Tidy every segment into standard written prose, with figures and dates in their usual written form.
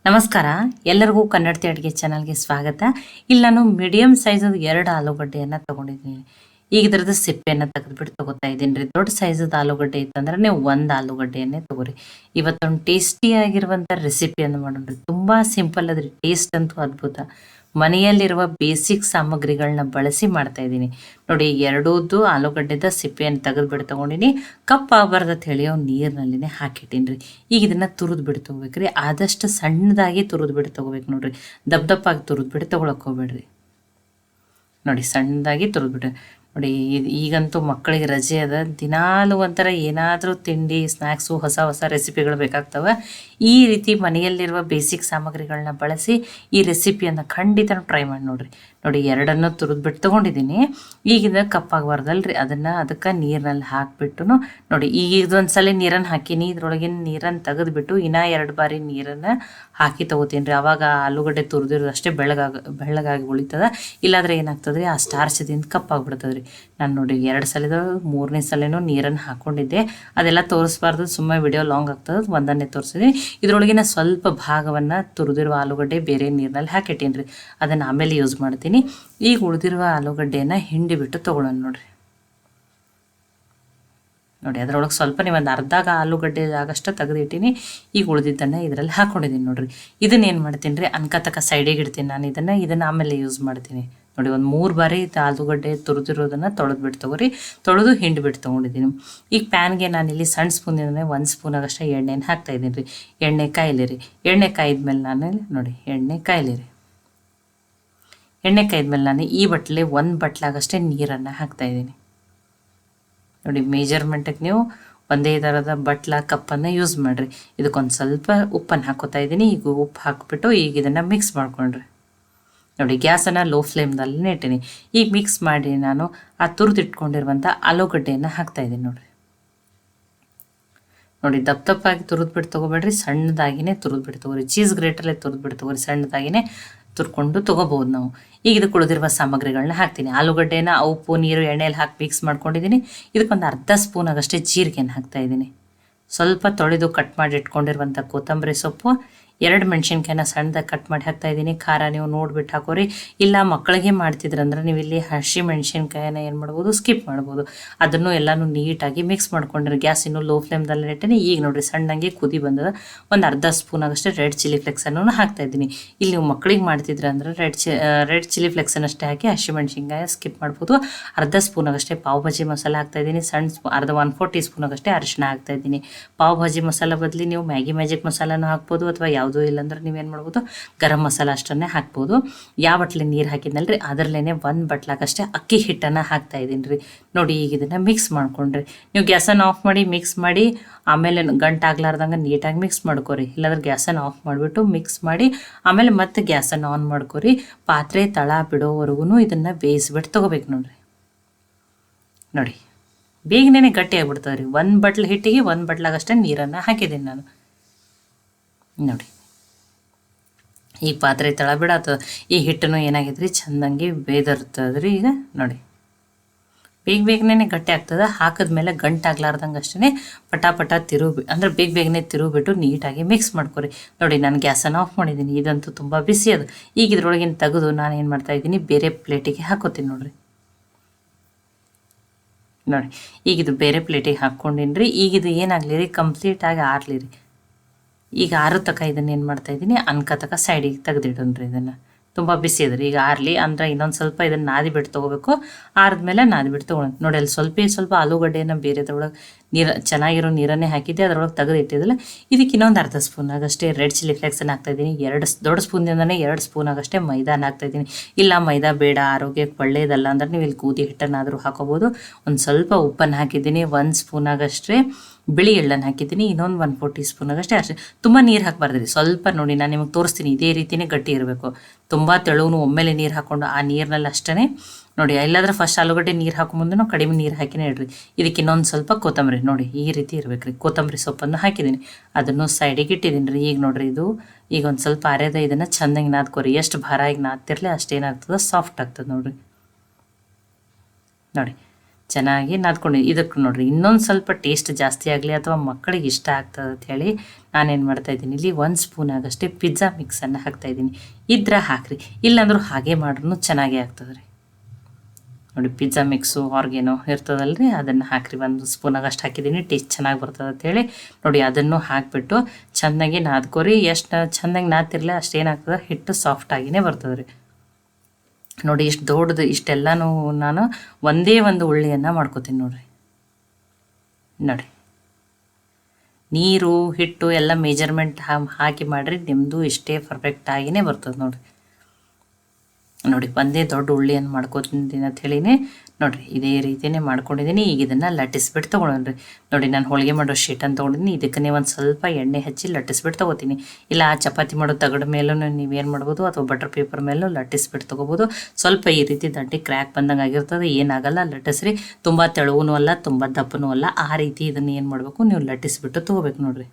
ನಮಸ್ಕಾರ, ಎಲ್ಲರಿಗೂ ಕನ್ನಡತಿ ಅಡುಗೆ ಚಾನಲ್ಗೆ ಸ್ವಾಗತ. ಇಲ್ಲಿ ನಾನು ಮೀಡಿಯಂ ಸೈಜದು 2 ಆಲೂಗಡ್ಡೆಯನ್ನು ತೊಗೊಂಡಿದ್ದೀನಿ. ಈಗ ಇದ್ರದ್ದು ಸಿಪ್ಪೆಯನ್ನು ತೆಗೆದುಬಿಟ್ಟು ತೊಗೋತಾ ಇದ್ದೀನಿ ರೀ. ದೊಡ್ಡ ಸೈಜದ ಆಲೂಗಡ್ಡೆ ಇತ್ತಂದ್ರೆ ನೀವು 1 ಆಲೂಗಡ್ಡೆಯನ್ನೇ ತೊಗೊರಿ. ಇವತ್ತೊಂದು ಟೇಸ್ಟಿಯಾಗಿರುವಂಥ ರೆಸಿಪಿಯನ್ನು ಮಾಡೋಣ. ತುಂಬ ಸಿಂಪಲ್ ಅದ್ರಿ, ಟೇಸ್ಟ್ ಅಂತೂ ಅದ್ಭುತ. ಮನೆಯಲ್ಲಿರುವ ಬೇಸಿಕ್ ಸಾಮಗ್ರಿಗಳನ್ನ ಬಳಸಿ ಮಾಡ್ತಾ ಇದ್ದೀನಿ ನೋಡಿ. ಎರಡೂದ್ದು ಆಲೂಗಡ್ಡೆದ ಸಿಪ್ಪೆಯನ್ನು ತೆಗೆದುಬಿಟ್ಟು ತೊಗೊಂಡಿನಿ. ಕಪ್ ಆಗಬಾರ್ದು ಅಂತ ಹೇಳಿ ಅವ್ನು ನೀರಿನಲ್ಲಿನೇ ಹಾಕಿಟ್ಟೀನಿ ರೀ. ಈಗ ಇದನ್ನು ತುರಿದು ಬಿಟ್ಟು ತೊಗೋಬೇಕ್ರಿ. ಆದಷ್ಟು ಸಣ್ಣದಾಗಿ ತುರಿದು ಬಿಟ್ಟು ತೊಗೋಬೇಕು ನೋಡ್ರಿ. ದಪ್ಪ ದಪ್ಪಾಗಿ ತುರಿದು ಬಿಟ್ಟು ತೊಗೊಳಕ್ಕೆ ಹೋಗ್ಬೇಡ್ರಿ. ನೋಡಿ, ಸಣ್ಣದಾಗಿ ತುರಿದ್ಬಿಟ್ಟು ನೋಡಿ. ಈಗಂತೂ ಮಕ್ಕಳಿಗೆ ರಜೆ ಅದ, ದಿನಾಲು ಒಂಥರ ಏನಾದರೂ ತಿಂಡಿ ಸ್ನ್ಯಾಕ್ಸು ಹೊಸ ಹೊಸ ರೆಸಿಪಿಗಳು ಬೇಕಾಗ್ತವೆ. ಈ ರೀತಿ ಮನೆಯಲ್ಲಿರುವ ಬೇಸಿಕ್ ಸಾಮಗ್ರಿಗಳನ್ನ ಬಳಸಿ ಈ ರೆಸಿಪಿಯನ್ನು ಖಂಡಿತ ಟ್ರೈ ಮಾಡಿ ನೋಡಿರಿ. ನೋಡಿ, ಎರಡನ್ನೂ ತುರಿದ್ಬಿಟ್ಟು ತೊಗೊಂಡಿದ್ದೀನಿ. ಈಗಿಂದ ಕಪ್ಪಾಗಬಾರ್ದಲ್ರಿ, ಅದಕ್ಕೆ ನೀರಿನಲ್ಲಿ ಹಾಕಿಬಿಟ್ಟು ನೋಡಿ. ಈಗ ಇದೊಂದು ಸಲ ನೀರನ್ನು ಹಾಕೀನಿ, ಇದ್ರೊಳಗಿನ ನೀರನ್ನು ತೆಗೆದುಬಿಟ್ಟು ಇನ್ನೂ 2 ಬಾರಿ ನೀರನ್ನು ಹಾಕಿ ತೊಗೋತೀನಿ ರೀ. ಆವಾಗ ಆಲೂಗಡ್ಡೆ ತುರಿದಿರೋದು ಅಷ್ಟೇ ಬೆಳ್ಳಗಾಗಿ ಉಳಿತದ. ಇಲ್ಲಾಂದ್ರೆ ಏನಾಗ್ತದೆ ರೀ, ಆ ಸ್ಟಾರ್ಚದಿಂದ ಕಪ್ಪಾಗ್ಬಿಡ್ತದೆ ರೀ. ನಾನು ನೋಡಿ 2 ಸಲದ 3ನೇ ಸಲನೂ ನೀರನ್ನು ಹಾಕ್ಕೊಂಡಿದ್ದೆ. ಅದೆಲ್ಲ ತೋರಿಸ್ಬಾರ್ದು, ಸುಮ್ಮನೆ ವಿಡಿಯೋ ಲಾಂಗ್ ಆಗ್ತದೆ, ಒಂದನ್ನೇ ತೋರಿಸಿದ್ದೀನಿ. ಇದರೊಳಗಿನ ಸ್ವಲ್ಪ ಭಾಗವನ್ನು ತುರಿದಿರುವ ಆಲೂಗಡ್ಡೆ ಬೇರೆ ನೀರಿನಲ್ಲಿ ಹಾಕಿಟ್ಟೀನಿ ರೀ. ಅದನ್ನು ಆಮೇಲೆ ಯೂಸ್ ಮಾಡ್ತೀನಿ. ಈಗ ಉಳಿದಿರುವ ಆಲೂಗಡ್ಡೆಯನ್ನು ಹಿಂಡಿ ಬಿಟ್ಟು ತೊಗೊಳೋಣ ನೋಡಿರಿ. ನೋಡಿ, ಅದರೊಳಗೆ ಸ್ವಲ್ಪ ಒಂದು ಅರ್ಧ ಆಲೂಗಡ್ಡೆ ಆಗಷ್ಟು ತೆಗೆದಿಟ್ಟೀನಿ. ಈಗ ಉಳಿದಿದ್ದನ್ನು ಇದರಲ್ಲಿ ಹಾಕ್ಕೊಂಡಿದ್ದೀನಿ ನೋಡಿರಿ. ಇದನ್ನೇನು ಮಾಡ್ತೀನಿ ರೀ, ಅನ್ಕತಕ್ಕ ಸೈಡಿಗೆ ಇಡ್ತೀನಿ ನಾನು. ಇದನ್ನು ಆಮೇಲೆ ಯೂಸ್ ಮಾಡ್ತೀನಿ ನೋಡಿ. ಒಂದು 3 ಬಾರಿ ಆಲೂಗಡ್ಡೆ ತುರಿದಿರೋದನ್ನು ತೊಳೆದ್ಬಿಟ್ಟು ತೊಗೊರಿ. ತೊಳೆದು ಹಿಂಡಿಬಿಟ್ಟು ತೊಗೊಂಡಿದ್ದೀನಿ. ಈಗ ಪ್ಯಾನ್ಗೆ ನಾನಿಲ್ಲಿ ಸಣ್ಣ ಸ್ಪೂನಿಂದ 1 ಸ್ಪೂನ್ ಆಗಷ್ಟು ಎಣ್ಣೆನ ಹಾಕ್ತಾಯಿದ್ದೀನಿ ರೀ. ಎಣ್ಣೆ ಕಾಯಿಲಿ. ಎಣ್ಣೆ ಕಾಯಿದ್ಮೇಲೆ ನಾನು ನೋಡಿ, ಎಣ್ಣೆ ಕಾಯಿಲಿ. ಎಣ್ಣೆ ಕಾಯಿದ್ಮೇಲೆ ನಾನು ಈ ಬಟ್ಲೆ 1 ಬಟ್ಲಾಗಷ್ಟೇ ನೀರನ್ನು ಹಾಕ್ತಾಯಿದ್ದೀನಿ ನೋಡಿ. ಮೇಜರ್ಮೆಂಟಿಗೆ ನೀವು ಒಂದೇ ಥರದ ಬಟ್ಲ ಕಪ್ಪನ್ನು ಯೂಸ್ ಮಾಡಿರಿ. ಇದಕ್ಕೊಂದು ಸ್ವಲ್ಪ ಉಪ್ಪನ್ನು ಹಾಕೋತಾ ಇದ್ದೀನಿ. ಈಗ ಉಪ್ಪು ಹಾಕಿಬಿಟ್ಟು ಈಗ ಇದನ್ನು ಮಿಕ್ಸ್ ಮಾಡ್ಕೊಂಡ್ರಿ ನೋಡಿ. ಗ್ಯಾಸನ್ನು ಲೋ ಫ್ಲೇಮ್ದಲ್ಲೇ ಇಟ್ಟೀನಿ. ಈಗ ಮಿಕ್ಸ್ ಮಾಡಿ ನಾನು ಆ ತುರಿದಿಟ್ಕೊಂಡಿರುವಂಥ ಆಲೂಗಡ್ಡೆಯನ್ನು ಹಾಕ್ತಾಯಿದ್ದೀನಿ ನೋಡಿರಿ. ನೋಡಿ, ದಪ್ಪಾಗಿ ತುರಿದ್ಬಿಟ್ಟು ತೊಗೋಬೇಡ್ರಿ, ಸಣ್ಣದಾಗಿನೇ ತುರಿದ್ಬಿಟ್ಟು ತೊಗೊರಿ. ಚೀಸ್ ಗ್ರೇಟಲ್ಲೇ ತುರಿದ್ಬಿಟ್ಟು ತೊಗೊರಿ, ಸಣ್ಣದಾಗಿನೇ ತುರ್ಕೊಂಡು ತೊಗೋಬೋದು ನಾವು. ಈಗ ಇದಕ್ಕೆ ಉಳಿದಿರುವ ಸಾಮಗ್ರಿಗಳನ್ನ ಹಾಕ್ತೀನಿ. ಆಲೂಗಡ್ಡೆನ ಉಪ್ಪು ನೀರು ಎಣ್ಣೆಯಲ್ಲಿ ಹಾಕಿ ಮಿಕ್ಸ್ ಮಾಡ್ಕೊಂಡಿದ್ದೀನಿ. ಇದಕ್ಕೊಂದು ಅರ್ಧ ಸ್ಪೂನ್ ಆಗಷ್ಟೇ ಜೀರಿಗೆನ ಹಾಕ್ತಾಯಿದ್ದೀನಿ. ಸ್ವಲ್ಪ ತೊಳೆದು ಕಟ್ ಮಾಡಿ ಇಟ್ಕೊಂಡಿರುವಂಥ ಕೊತ್ತಂಬರಿ ಸೊಪ್ಪು, 2 ಮೆಣಸಿನ್ಕಾಯಿನ ಸಣ್ಣದಾಗಿ ಕಟ್ ಮಾಡಿ ಹಾಕ್ತಾಯಿದ್ದೀನಿ. ಖಾರ ನೀವು ನೋಡ್ಬಿಟ್ಟು ಹಾಕೋರಿ. ಇಲ್ಲ ಮಕ್ಕಳಿಗೆ ಮಾಡ್ತಿದ್ರಂದ್ರೆ ನೀವು ಇಲ್ಲಿ ಹಸಿ ಮೆಣಸಿನ್ಕಾಯಿನ ಏನು ಮಾಡ್ಬೋದು, ಸ್ಕಿಪ್ ಮಾಡ್ಬೋದು. ಅದನ್ನು ಎಲ್ಲನೂ ನೀಟಾಗಿ ಮಿಕ್ಸ್ ಮಾಡ್ಕೊಂಡ್ರೆ ಗ್ಯಾಸ್ ಇನ್ನೂ ಲೋ ಫ್ಲೇಮ್ದಲ್ಲಿ ಇಟ್ಟೀನಿ. ಈಗ ನೋಡಿರಿ, ಸಣ್ಣಂಗೆ ಕುದಿ ಬಂದದ. ಒಂದು ಅರ್ಧ ಸ್ಪೂನ್ ಆಗಷ್ಟೇ ರೆಡ್ ಚಿಲ್ಲಿ ಫ್ಲೆಕ್ಸನ್ನು ಹಾಕ್ತಾಯಿದ್ದೀನಿ. ಇಲ್ಲಿ ನೀವು ಮಕ್ಕಳಿಗೆ ಮಾಡ್ತಿದ್ರಂದ್ರೆ ರೆಡ್ ಚಿಲ್ಲಿ ಫ್ಲೆಕ್ಸನ್ನು ಅಷ್ಟೇ ಹಾಕಿ ಹಸಿ ಮೆಣಸಿನ್ಕಾಯಿ ಸ್ಕಿಪ್ ಮಾಡ್ಬೋದು. ಅರ್ಧ ಸ್ಪೂನ್ ಆಗಷ್ಟೇ ಪಾವ್ ಭಾಜಿ ಮಸಾಲೆ ಹಾಕ್ತಾಯಿದ್ದೀನಿ. ಅರ್ಧ 1/4 ಟೀ ಸ್ಪೂನ್ ಆಗಷ್ಟೇ ಅರಿಶಿನ ಹಾಕ್ತಾಯಿದ್ದೀನಿ. ಪಾವ್ ಭಾಜಿ ಮಸಾಲೆ ಬದಲಿ ನೀವು ಮ್ಯಾಗಿ ಮ್ಯಾಜಿಕ್ ಮಸಾಲನೂ ಹಾಕ್ಬೋದು, ಅಥವಾ ಯಾವುದೂ ಇಲ್ಲಾಂದ್ರೆ ನೀವೇನು ಮಾಡ್ಬೋದು, ಗರಂ ಮಸಾಲ ಅಷ್ಟನ್ನೇ ಹಾಕ್ಬೋದು. ಯಾವ ಬಟ್ಲೆ ನೀರು ಹಾಕಿದ್ನಲ್ರಿ ಅದರಲ್ಲೇ 1 ಬಟ್ಲಾಗಷ್ಟೇ ಅಕ್ಕಿ ಹಿಟ್ಟನ್ನು ಹಾಕ್ತಾಯಿದ್ದೀನಿ ರೀ. ನೋಡಿ, ಈಗ ಇದನ್ನು ಮಿಕ್ಸ್ ಮಾಡ್ಕೊಂಡ್ರಿ. ನೀವು ಗ್ಯಾಸನ್ನು ಆಫ್ ಮಾಡಿ ಮಿಕ್ಸ್ ಮಾಡಿ ಆಮೇಲೆ ಗಂಟಾಗ್ಲಾರ್ದಂಗೆ ನೀಟಾಗಿ ಮಿಕ್ಸ್ ಮಾಡ್ಕೊರಿ. ಇಲ್ಲಾಂದ್ರೆ ಗ್ಯಾಸನ್ನು ಆಫ್ ಮಾಡಿಬಿಟ್ಟು ಮಿಕ್ಸ್ ಮಾಡಿ ಆಮೇಲೆ ಮತ್ತೆ ಗ್ಯಾಸನ್ನು ಆನ್ ಮಾಡ್ಕೊರಿ. ಪಾತ್ರೆ ತಳ ಬಿಡೋವರೆಗೂ ಇದನ್ನು ಬೇಯಿಸ್ಬಿಟ್ಟು ತೊಗೋಬೇಕು ನೋಡಿರಿ. ನೋಡಿ, ಬೇಗನೆ ಗಟ್ಟಿ ಆಗಿಬಿಡ್ತದೆ ರೀ. 1 ಬಟ್ಲು ಹಿಟ್ಟಿಗೆ 1 ಬಟ್ಲಾಗಷ್ಟೇ ನೀರನ್ನು ಹಾಕಿದ್ದೀನಿ ನಾನು ನೋಡಿ. ಈ ಪಾತ್ರೆ ತಳ ಬಿಡತ್ತದ. ಈ ಹಿಟ್ಟನ್ನು ಏನಾಗಿದ್ರಿ, ಚೆಂದಂಗೆ ಬೇದಿರ್ತದೆ ರೀ. ಈಗ ನೋಡಿ, ಬೇಗನೆ ಗಟ್ಟಿ ಆಗ್ತದೆ. ಹಾಕಿದ್ಮೇಲೆ ಗಂಟಾಗ್ಲಾರ್ದಂಗೆ ಅಷ್ಟೇ ಪಟ ಅಂದರೆ ಬೇಗನೆ ತಿರುಗಿಬಿಟ್ಟು ನೀಟಾಗಿ ಮಿಕ್ಸ್ ಮಾಡ್ಕೊರಿ. ನೋಡಿ, ನಾನು ಗ್ಯಾಸನ್ನು ಆಫ್ ಮಾಡಿದ್ದೀನಿ. ಇದಂತೂ ತುಂಬ ಬಿಸಿ ಅದು. ಈಗ ಇದ್ರೊಳಗಿನ ತೆಗೆದು ನಾನು ಏನು ಮಾಡ್ತಾಯಿದ್ದೀನಿ, ಬೇರೆ ಪ್ಲೇಟಿಗೆ ಹಾಕೋತೀನಿ ನೋಡಿರಿ. ನೋಡಿ, ಈಗ ಇದು ಬೇರೆ ಪ್ಲೇಟಿಗೆ ಹಾಕ್ಕೊಂಡಿನಿ ರೀ. ಈಗ ಇದು ಏನಾಗಲಿ ರೀ, ಕಂಪ್ಲೀಟಾಗಿ ಆರಲಿ ರೀ. ಈಗ ಆರು ತಕ ಇದನ್ನು ಏನು ಮಾಡ್ತಾಯಿದ್ದೀನಿ, ಅನ್ಕತಕ ಸೈಡಿಗೆ ತೆಗೆದಿಡೋಣ್ರಿ. ಇದನ್ನು ತುಂಬ ಬಿಸಿ ಅದ ರೀ. ಈಗ ಆರಲಿ ಅಂದರೆ ಇನ್ನೊಂದು ಸ್ವಲ್ಪ ಇದನ್ನು ನಾದಿ ಬಿಟ್ಟು ತೊಗೋಬೇಕು. ಆರಿದ್ಮೇಲೆ ನಾದಿ ಬಿಟ್ಟು ತೊಗೊಳೋಣ ನೋಡಿ. ಅಲ್ಲಿ ಸ್ವಲ್ಪ ಆಲೂಗಡ್ಡೆಯನ್ನು ಬೇರೆದ್ರೊಳಗೆ ಚೆನ್ನಾಗಿರೋ ನೀರನ್ನೇ ಹಾಕಿದ್ದೆ, ಅದರೊಳಗೆ ತೆಗೆದಿಟ್ಟಿದ್ದಲ್ಲ. ಇದಕ್ಕೆ ಇನ್ನೊಂದು ಅರ್ಧ ಸ್ಪೂನ್ ಆಗಷ್ಟೇ ರೆಡ್ ಚಿಲ್ಲಿ ಫ್ಲೇಕ್ಸನ್ನು ಹಾಕ್ತಾಯಿದ್ದೀನಿ. 2 ದೊಡ್ಡ ಸ್ಪೂನಿಂದನೇ 2 ಸ್ಪೂನ್ ಆಗಷ್ಟೇ ಮೈದಾನ ಹಾಕ್ತಾಯಿದ್ದೀನಿ. ಇಲ್ಲ ಮೈದಾ ಬೇಡ, ಆರೋಗ್ಯಕ್ಕೆ ಒಳ್ಳೆಯದಲ್ಲ ಅಂದ್ರೆ ನೀವು ಇಲ್ಲಿ ಗೋಧಿ ಹಿಟ್ಟನ್ನಾದರೂ ಹಾಕೋಬೋದು. ಒಂದು ಸ್ವಲ್ಪ ಉಪ್ಪನ್ನು ಹಾಕಿದ್ದೀನಿ. 1 ಸ್ಪೂನ್ ಆಗಷ್ಟೇ ಬಿಳಿ ಎಳ್ಳನ್ನು ಹಾಕಿದ್ದೀನಿ. ಇನ್ನೊಂದು 1/4 ಟೀ ಸ್ಪೂನ್ ಆಗಷ್ಟೇ ಅಷ್ಟೇ. ತುಂಬ ನೀರು ಹಾಕಬಾರ್ದು ರೀ, ಸ್ವಲ್ಪ ನೋಡಿ. ನಾನು ನಿಮಗೆ ತೋರಿಸ್ತೀನಿ, ಇದೇ ರೀತಿಯೇ ಗಟ್ಟಿ ಇರಬೇಕು. ತುಂಬ ತೆಳುವೂ ಒಮ್ಮೆಲೆ ನೀರು ಹಾಕ್ಕೊಂಡು ಆ ನೀರಿನಲ್ಲಿ ಅಷ್ಟೇ ನೋಡಿ. ಇಲ್ಲಾಂದ್ರೆ ಫಸ್ಟ್ ಆಲೂಗಡ್ಡೆ ನೀರು ಹಾಕೋ ಮುಂದೆ ಕಡಿಮೆ ನೀರು ಹಾಕಿನೇ ಇಡ್ರಿ. ಇದಕ್ಕೆ ಇನ್ನೊಂದು ಸ್ವಲ್ಪ ಕೊತ್ತಂಬರಿ ನೋಡಿ, ಈ ರೀತಿ ಇರಬೇಕು ರೀ. ಕೊತ್ತಂಬರಿ ಸೊಪ್ಪನ್ನು ಹಾಕಿದ್ದೀನಿ, ಅದನ್ನು ಸೈಡಿಗೆ ಇಟ್ಟಿದ್ದೀನಿ ರೀ. ಈಗ ನೋಡಿರಿ, ಇದು ಈಗ ಒಂದು ಸ್ವಲ್ಪ ಅರೆದ ಇದನ್ನು ಚೆಂದಾಗಿ ನಾದ್ಕೊರಿ. ಎಷ್ಟು ಭಾರ ಈಗ ನಾದ್ತಿರಲಿ ಅಷ್ಟೇನಾಗ್ತದೆ, ಸಾಫ್ಟ್ ಆಗ್ತದೆ ನೋಡಿರಿ. ನೋಡಿ, ಚೆನ್ನಾಗಿ ನಾದ್ಕೊಂಡಿದ್ದೀನಿ. ಇದಕ್ಕೆ ನೋಡಿರಿ ಇನ್ನೊಂದು ಸ್ವಲ್ಪ ಟೇಸ್ಟ್ ಜಾಸ್ತಿ ಆಗಲಿ ಅಥವಾ ಮಕ್ಕಳಿಗೆ ಇಷ್ಟ ಆಗ್ತದೆ ಅಂತ ಹೇಳಿ ನಾನೇನು ಮಾಡ್ತಾಯಿದ್ದೀನಿ, ಇಲ್ಲಿ 1 ಸ್ಪೂನ್ ಆಗಷ್ಟೇ ಪಿಜ್ಜಾ ಮಿಕ್ಸನ್ನು ಹಾಕ್ತಾಯಿದ್ದೀನಿ. ಇದ್ರೆ ಹಾಕಿರಿ, ಇಲ್ಲಾಂದ್ರೂ ಹಾಗೆ ಮಾಡ್ರೂ ಚೆನ್ನಾಗೇ ಆಗ್ತದೆ ರೀ. ನೋಡಿ ಪಿಜ್ಜಾ ಮಿಕ್ಸು ಆರ್ಗೇನೋ ಇರ್ತದಲ್ರಿ, ಅದನ್ನು ಹಾಕಿರಿ. 1 ಸ್ಪೂನಾಗಷ್ಟು ಹಾಕಿದ್ದೀನಿ, ಟೇಸ್ಟ್ ಚೆನ್ನಾಗಿ ಬರ್ತದೆ ಅಂತೇಳಿ. ನೋಡಿ ಅದನ್ನು ಹಾಕಿಬಿಟ್ಟು ಚೆನ್ನಾಗಿ ನಾದ್ಕೋರಿ. ಎಷ್ಟು ಚೆನ್ನಾಗಿ ನಾದ್ತಿರಲಿ ಅಷ್ಟೇನಾಗ್ತದೆ, ಹಿಟ್ಟು ಸಾಫ್ಟಾಗಿಯೇ ಬರ್ತದೆ ರೀ. ನೋಡಿ ಇಷ್ಟು ದೊಡ್ಡದು ಇಷ್ಟೆಲ್ಲನೂ ನಾನು ಒಂದೇ ಒಂದು ಉಳ್ಳಿಯನ್ನು ಮಾಡ್ಕೋತೀನಿ ನೋಡಿರಿ. ನೋಡಿ ನೀರು ಹಿಟ್ಟು ಎಲ್ಲ ಮೆಜರ್ಮೆಂಟ್ ಹಾಕಿ ಮಾಡಿರಿ, ನಿಮ್ಮದು ಇಷ್ಟೇ ಪರ್ಫೆಕ್ಟಾಗಿಯೇ ಬರ್ತದೆ ನೋಡಿರಿ. ನೋಡಿ ಒಂದೇ ದೊಡ್ಡ ಉಳ್ಳಿಯನ್ನು ಮಾಡ್ಕೊತೀನಿ ಅಂತ ಹೇಳಿನೇ ನೋಡಿರಿ, ಇದೇ ರೀತಿಯೇ ಮಾಡ್ಕೊಂಡಿದ್ದೀನಿ. ಈಗ ಇದನ್ನು ಲಟ್ಟಿಸ್ಬಿಟ್ಟು ತೊಗೊಳೋಣ್ರಿ. ನೋಡಿ ನಾನು ಹೋಳಿಗೆ ಮಾಡೋ ಶೀಟನ್ನು ತೊಗೊಂಡಿದ್ದೀನಿ, ಇದಕ್ಕೆ ಒಂದು ಸ್ವಲ್ಪ ಎಣ್ಣೆ ಹಚ್ಚಿ ಲಟ್ಟಿಸ್ಬಿಟ್ಟು ತೊಗೋತೀನಿ. ಇಲ್ಲ ಆ ಚಪಾತಿ ಮಾಡೋ ತಗಡ ಮೇಲೂ ನೀವೇನು ಮಾಡ್ಬೋದು, ಅಥವಾ ಬಟರ್ ಪೇಪರ್ ಮೇಲೂ ಲಟ್ಟಿಸ್ಬಿಟ್ಟು ತೊಗೋಬೋದು. ಸ್ವಲ್ಪ ಈ ರೀತಿ ದಂಡಿ ಕ್ರ್ಯಾಕ್ ಬಂದಂಗೆ ಆಗಿರ್ತದೆ, ಏನಾಗಲ್ಲ, ಲಟ್ಟಿಸ್ರಿ. ತುಂಬ ತೆಳುವೂ ಅಲ್ಲ, ತುಂಬ ದಪ್ಪನೂ ಅಲ್ಲ, ಆ ರೀತಿ ಇದನ್ನು ಏನು ಮಾಡಬೇಕು, ನೀವು ಲಟ್ಟಿಸ್ಬಿಟ್ಟು ತೊಗೋಬೇಕು ನೋಡಿರಿ.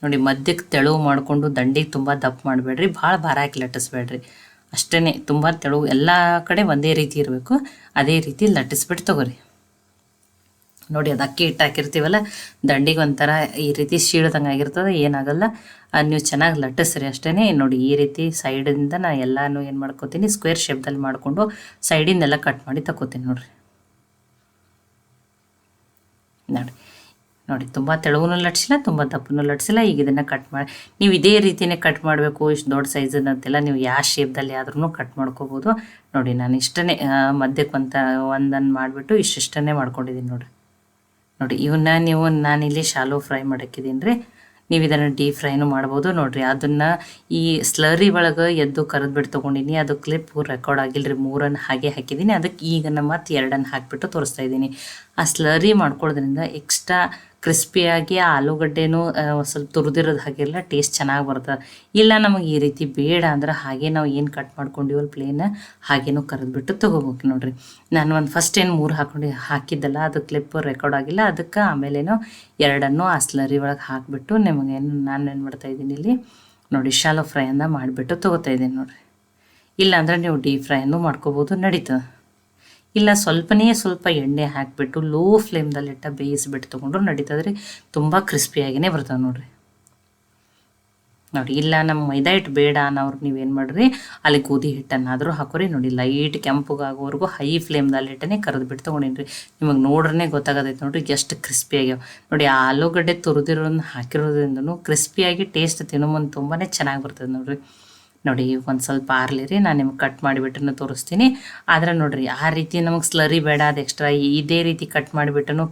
ನೋಡಿ ಮಧ್ಯಕ್ಕೆ ತೆಳು ಮಾಡಿಕೊಂಡು ದಂಡಿಗೆ ತುಂಬ ದಪ್ಪ ಮಾಡಬೇಡ್ರಿ, ಭಾಳ ಭಾರ ಹಾಕಿ ಲಟ್ಟಿಸ್ಬೇಡ್ರಿ. ಅಷ್ಟೇ, ತುಂಬ ತೆಳು ಎಲ್ಲ ಕಡೆ ಒಂದೇ ರೀತಿ ಇರಬೇಕು, ಅದೇ ರೀತಿ ಲಟ್ಟಿಸ್ಬಿಟ್ಟು ತೊಗೋರಿ. ನೋಡಿ ಅದು ಅಕ್ಕಿ ಹಿಟ್ಟು ಹಾಕಿರ್ತೀವಲ್ಲ, ದಂಡಿಗೆ ಒಂಥರ ಈ ರೀತಿ ಶೀಳ್ದಂಗೆ ಆಗಿರ್ತದೆ, ಏನಾಗಲ್ಲ. ನೀವು ಚೆನ್ನಾಗಿ ಲಟ್ಟಿಸ್ರಿ ಅಷ್ಟೇ. ನೋಡಿ ಈ ರೀತಿ ಸೈಡಿಂದ ನಾನು ಎಲ್ಲನೂ ಏನು ಮಾಡ್ಕೋತೀನಿ, ಸ್ಕ್ವೇರ್ ಶೇಪ್ದಲ್ಲಿ ಮಾಡಿಕೊಂಡು ಸೈಡಿಂದೆಲ್ಲ ಕಟ್ ಮಾಡಿ ತಗೋತೀನಿ ನೋಡಿರಿ. ನೋಡಿ ತುಂಬ ತೆಳುವೂ ಲಟ್ಸಿಲ್ಲ, ತುಂಬ ದಪ್ಪನೂ ಲಟ್ಸಿಲ್ಲ. ಈಗ ಇದನ್ನು ಕಟ್ ಮಾಡಿ, ನೀವು ಇದೇ ರೀತಿಯೇ ಕಟ್ ಮಾಡಬೇಕು. ಇಷ್ಟು ದೊಡ್ಡ ಸೈಜನ್ನಂತೆಲ್ಲ ನೀವು ಯಾವ ಶೇಪ್ದಲ್ಲಿ ಆದ್ರೂ ಕಟ್ ಮಾಡ್ಕೋಬೋದು. ನೋಡಿ ನಾನು ಇಷ್ಟೇ ಮಧ್ಯಕ್ಕೆ ಒಂದನ್ನು ಮಾಡಿಬಿಟ್ಟು ಇಷ್ಟೇ ಮಾಡ್ಕೊಂಡಿದ್ದೀನಿ ನೋಡಿ ಇವನ್ನ ನೀವು ನಾನಿಲ್ಲಿ ಶಾಲೋ ಫ್ರೈ ಮಾಡಕ್ಕಿದ್ದೀನಿ ರೀ. ನೀವು ಇದನ್ನು ಡೀಪ್ ಫ್ರೈನೂ ಮಾಡ್ಬೋದು ನೋಡಿರಿ. ಅದನ್ನು ಈ ಸ್ಲರಿ ಒಳಗೆ ಎದ್ದು ಕರೆದ್ಬಿಟ್ಟು ತೊಗೊಂಡಿನಿ, ಅದು ಕ್ಲಿಪ್ ರೆಕಾರ್ಡ್ ಆಗಿಲ್ಲ ರೀ. 3 ಹಾಗೆ ಹಾಕಿದ್ದೀನಿ, ಅದಕ್ಕೆ ಈಗ ಮತ್ತೆ 2 ಹಾಕಿಬಿಟ್ಟು ತೋರಿಸ್ತಾ ಇದ್ದೀನಿ. ಆ ಸ್ಲರಿ ಮಾಡ್ಕೊಳ್ಳೋದ್ರಿಂದ ಎಕ್ಸ್ಟ್ರಾ ಕ್ರಿಸ್ಪಿಯಾಗಿ ಆ ಆಲೂಗಡ್ಡೆನೂ ಸ್ವಲ್ಪ ತುರಿದಿರೋದು ಹಾಗೆಲ್ಲ ಟೇಸ್ಟ್ ಚೆನ್ನಾಗಿ ಬರ್ತದೆ. ಇಲ್ಲ ನಮಗೆ ಈ ರೀತಿ ಬೇಡ ಅಂದ್ರೆ ಹಾಗೆ ನಾವು ಏನು ಕಟ್ ಮಾಡ್ಕೊಂಡಿವಲ್ಲ ಪ್ಲೇನ, ಹಾಗೇನೂ ಕರೆದ್ಬಿಟ್ಟು ತೊಗೋಬೇಕು ನೋಡಿರಿ. ನಾನು ಫಸ್ಟ್ 3 ಹಾಕಿದ್ದಲ್ಲ, ಅದು ಕ್ಲಿಪ್ ರೆಕಾರ್ಡ್ ಆಗಿಲ್ಲ, ಅದಕ್ಕೆ ಆಮೇಲೇನೋ 2 ಆ ಸ್ಲರಿ ಒಳಗೆ ಹಾಕಿಬಿಟ್ಟು ನಾನೇನು ಮಾಡ್ತಾಯಿದ್ದೀನಿ ಇಲ್ಲಿ ನೋಡಿ, ಶಾಲೋ ಫ್ರೈಯನ್ನು ಮಾಡಿಬಿಟ್ಟು ತೊಗೋತಾಯಿದ್ದೀನಿ ನೋಡಿರಿ. ಇಲ್ಲಾಂದ್ರೆ ನೀವು ಡೀಪ್ ಫ್ರೈನೂ ಮಾಡ್ಕೋಬೋದು, ನಡೀತದೆ. ಇಲ್ಲ ಸ್ವಲ್ಪ ಎಣ್ಣೆ ಹಾಕಿಬಿಟ್ಟು ಲೋ ಫ್ಲೇಮ್ದಲ್ಲಿಟ್ಟು ಬೇಯಿಸಿಬಿಟ್ಟು ತೊಗೊಂಡ್ರು ನಡೀತದೆ ರೀ. ತುಂಬ ಕ್ರಿಸ್ಪಿಯಾಗಿಯೇ ಬರ್ತದೆ ನೋಡಿರಿ. ನೋಡಿ ಇಲ್ಲ ನಮ್ಮ ಮೈದಾ ಹಿಟ್ಟು ಬೇಡ ಅನ್ನೋರು ನೀವೇನು ಮಾಡಿರಿ, ಅಲ್ಲಿ ಗೋಧಿ ಹಿಟ್ಟನ್ನಾದರೂ ಹಾಕೋರಿ. ನೋಡಿ ಲೈಟ್ ಕೆಂಪುಗಾಗೋವರೆಗೂ ಹೈ ಫ್ಲೇಮ್ದಲ್ಲಿಟ್ಟೇ ಕರೆದ್ಬಿಟ್ಟು ತೊಗೊಂಡಿನಿ. ನಿಮಗೆ ನೋಡ್ರೇ ಗೊತ್ತಾಗತೈತೆ ನೋಡಿರಿ ಎಷ್ಟು ಕ್ರಿಸ್ಪಿಯಾಗ್ಯಾವ. ನೋಡಿ ಆ ಆಲೂಗಡ್ಡೆ ತುರಿದಿರೋದನ್ನ ಹಾಕಿರೋದ್ರಿಂದನೂ ಕ್ರಿಸ್ಪಿಯಾಗಿ ಟೇಸ್ಟ್ ತಿನ್ನೋ ಮುಂದೆ ತುಂಬಾ ಚೆನ್ನಾಗಿ ಬರ್ತದೆ ನೋಡಿರಿ. ನೋಡಿ ಒಂದು ಸ್ವಲ್ಪ ಆರ್ಲಿರಿ, ನಾನು ನಿಮ್ಗೆ ಕಟ್ ಮಾಡಿಬಿಟ್ಟು ತೋರಿಸ್ತೀನಿ. ಆದರೆ ನೋಡಿರಿ ಆ ರೀತಿ ನಮಗೆ ಸ್ಲರಿ ಬೇಡ, ಅದು ಎಕ್ಸ್ಟ್ರಾ ಇದೇ ರೀತಿ ಕಟ್ ಮಾಡಿಬಿಟ್ಟು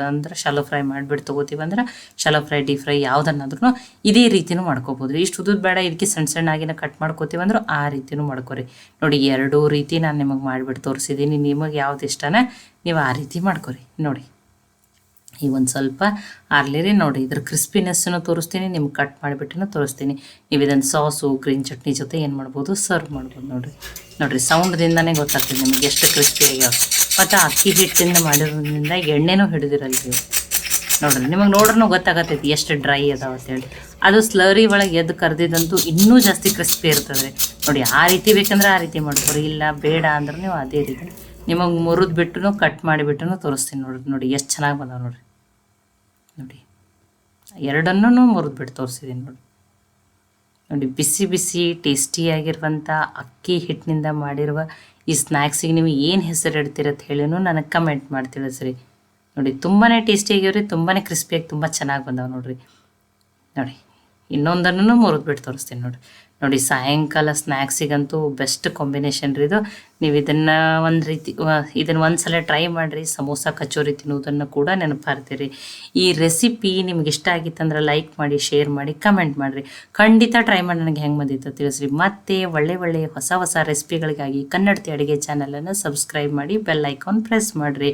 ಅಂದ್ರೆ ಶಾಲೋ ಫ್ರೈ ಮಾಡಿಬಿಟ್ಟು ತೊಗೋತೀವಿ ಅಂದ್ರೆ ಶಾಲೋ ಫ್ರೈ ಡೀಪ್ ಫ್ರೈ ಯಾವುದನ್ನಾದ್ರೂ ಇದೇ ರೀತಿಯೂ ಮಾಡ್ಕೋಬೋದು. ಇಷ್ಟು ಉದ್ದದ ಬೇಡ, ಇದಕ್ಕೆ ಸಣ್ಣಾಗಿನ ಕಟ್ ಮಾಡ್ಕೋತೀವಿ ಅಂದ್ರೆ ಆ ರೀತಿಯೂ ಮಾಡ್ಕೊರಿ. ನೋಡಿ 2 ರೀತಿ ನಾನು ನಿಮಗೆ ಮಾಡಿಬಿಟ್ಟು ತೋರಿಸಿದ್ದೀನಿ. ನಿಮಗೆ ಯಾವ್ದು ಇಷ್ಟನ ನೀವು ಆ ರೀತಿ ಮಾಡ್ಕೊರಿ. ನೋಡಿ ಈ ಒಂದು ಸ್ವಲ್ಪ ಆರ್ಲಿರಿ. ನೋಡಿ ಇದ್ರ ಕ್ರಿಸ್ಪಿನೆಸ್ಸನ್ನು ತೋರಿಸ್ತೀನಿ, ನಿಮ್ಗೆ ಕಟ್ ಮಾಡಿಬಿಟ್ಟು ತೋರಿಸ್ತೀನಿ. ನೀವು ಇದನ್ನು ಸಾಸು ಗ್ರೀನ್ ಚಟ್ನಿ ಜೊತೆ ಏನು ಮಾಡ್ಬೋದು, ಸರ್ವ್ ಮಾಡ್ಬೋದು. ನೋಡಿರಿ ಸೌಂಡ್ದಿಂದನೇ ಗೊತ್ತಾಗ್ತದೆ ನಿಮಗೆ ಎಷ್ಟು ಕ್ರಿಸ್ಪಿ ಆಗ್ಯಾವ. ಮತ್ತು ಅಕ್ಕಿ ಹಿಟ್ಟಿಂದ ಮಾಡಿರೋದ್ರಿಂದ ಎಣ್ಣೆನೂ ಹಿಡಿದಿರಲ್ಲ ನೀವು ನೋಡಿರಿ. ನಿಮಗೆ ನೋಡ್ರೂ ಗೊತ್ತಾಗತ್ತೈತಿ ಎಷ್ಟು ಡ್ರೈ ಅದಾವ ಅಂತೇಳಿ. ಅದು ಸ್ಲರಿ ಒಳಗೆ ಎದ್ದು ಕರೆದಿದ್ದಂತೂ ಇನ್ನೂ ಜಾಸ್ತಿ ಕ್ರಿಸ್ಪಿ ಇರ್ತದೆ. ನೋಡಿ ಆ ರೀತಿ ಬೇಕಂದ್ರೆ ಆ ರೀತಿ ಮಾಡ್ಕೊರಿ, ಇಲ್ಲ ಬೇಡ ಅಂದ್ರೆ ನೀವು ಅದೇ ರೀತಿ ನಿಮಗೆ ಮುರಿದ್ಬಿಟ್ಟು ಕಟ್ ಮಾಡಿಬಿಟ್ಟು ತೋರಿಸ್ತೀನಿ ನೋಡಿ ಎಷ್ಟು ಚೆನ್ನಾಗಿ ಬಂದಾವ ನೋಡಿ. 2 ಮುರಿದ್ಬಿಟ್ಟು ತೋರಿಸಿದ್ದೀನಿ ನೋಡಿ ಬಿಸಿ ಬಿಸಿ ಟೇಸ್ಟಿಯಾಗಿರುವಂಥ ಅಕ್ಕಿ ಹಿಟ್ಟಿನಿಂದ ಮಾಡಿರುವ ಈ ಸ್ನ್ಯಾಕ್ಸಿಗೆ ನೀವು ಏನು ಹೆಸರು ಇಡ್ತೀರತ್ತ ಹೇಳಿನೂ ನನಗೆ ಕಮೆಂಟ್ ಮಾಡಿ ತಿಳಿಸ್ರಿ. ನೋಡಿ ತುಂಬಾ ಟೇಸ್ಟಿಯಾಗಿವ್ರಿ, ತುಂಬಾ ಕ್ರಿಸ್ಪಿಯಾಗಿ ತುಂಬ ಚೆನ್ನಾಗಿ ಬಂದಾವೆ ನೋಡಿರಿ. ನೋಡಿ ಇನ್ನೊಂದನ್ನು ಮುರಿದ್ಬಿಟ್ಟು ತೋರಿಸ್ತೀನಿ ನೋಡಿ ಸಾಯಂಕಾಲ ಸ್ನ್ಯಾಕ್ಸಿಗಂತೂ ಬೆಸ್ಟ್ ಕಾಂಬಿನೇಷನ್ ರೀ ಇದು. ನೀವು ಇದನ್ನು ಒಂದು ಸಲ ಟ್ರೈ ಮಾಡಿರಿ. ಸಮೋಸ ಕಚೋರಿ ತಿನ್ನೋದನ್ನು ಕೂಡ ನೆನಪಾರ್ತೀರಿ. ಈ ರೆಸಿಪಿ ನಿಮ್ಗೆ ಇಷ್ಟ ಆಗಿತ್ತಂದ್ರೆ ಲೈಕ್ ಮಾಡಿ, ಶೇರ್ ಮಾಡಿ, ಕಮೆಂಟ್ ಮಾಡಿರಿ. ಖಂಡಿತ ಟ್ರೈ ಮಾಡಿ ನನಗೆ ಹೆಂಗೆ ಬಂದಿತ್ತು ತಿಳಿಸ್ರಿ. ಮತ್ತೆ ಒಳ್ಳೆ ಹೊಸ ರೆಸಿಪಿಗಳಿಗಾಗಿ ಕನ್ನಡತಿ ಅಡುಗೆ ಚಾನಲನ್ನು ಸಬ್ಸ್ಕ್ರೈಬ್ ಮಾಡಿ, ಬೆಲ್ ಐಕಾನ್ ಪ್ರೆಸ್ ಮಾಡಿರಿ.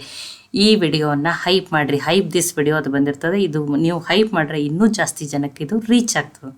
ಈ ವಿಡಿಯೋವನ್ನು ಹೈಪ್ ಮಾಡಿರಿ. ಹೈಪ್ ದಿಸ್ ವಿಡಿಯೋ ಅದು ಬಂದಿರ್ತದೆ. ಇದು ನೀವು ಹೈಪ್ ಮಾಡಿದ್ರೆ ಇನ್ನೂ ಜಾಸ್ತಿ ಜನಕ್ಕೆ ಇದು ರೀಚ್ ಆಗ್ತದೆ.